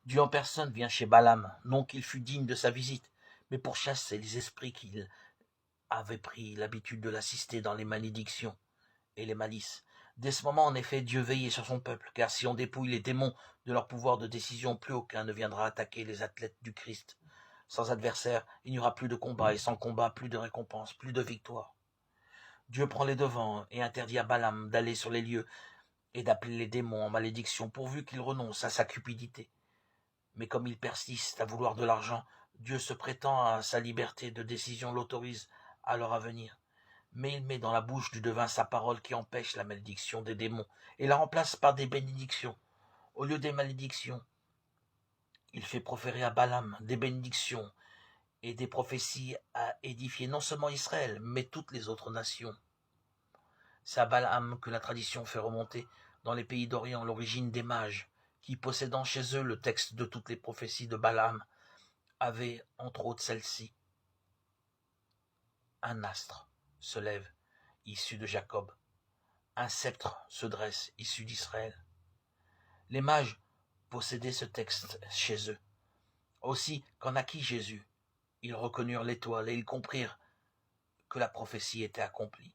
Dieu en personne vient chez Balaam, non qu'il fût digne de sa visite, mais pour chasser les esprits qu'il avait pris l'habitude de l'assister dans les malédictions et les malices. Dès ce moment, en effet, Dieu veillait sur son peuple, car si on dépouille les démons de leur pouvoir de décision, plus aucun ne viendra attaquer les athlètes du Christ. Sans adversaire, il n'y aura plus de combat, et sans combat, plus de récompense, plus de victoire. Dieu prend les devants et interdit à Balaam d'aller sur les lieux et d'appeler les démons en malédiction, pourvu qu'il renonce à sa cupidité. Mais comme il persiste à vouloir de l'argent, Dieu se prétend à sa liberté de décision l'autorise à leur avenir. Mais il met dans la bouche du devin sa parole qui empêche la malédiction des démons et la remplace par des bénédictions. Au lieu des malédictions, il fait proférer à Balaam des bénédictions et des prophéties à édifier non seulement Israël, mais toutes les autres nations. C'est à Balaam que la tradition fait remonter dans les pays d'Orient l'origine des mages, qui, possédant chez eux le texte de toutes les prophéties de Balaam, avaient entre autres celle-ci. Un astre se lève, issu de Jacob. Un sceptre se dresse, issu d'Israël. Les mages possédaient ce texte chez eux. Aussi, quand naquit Jésus, ils reconnurent l'étoile et ils comprirent que la prophétie était accomplie.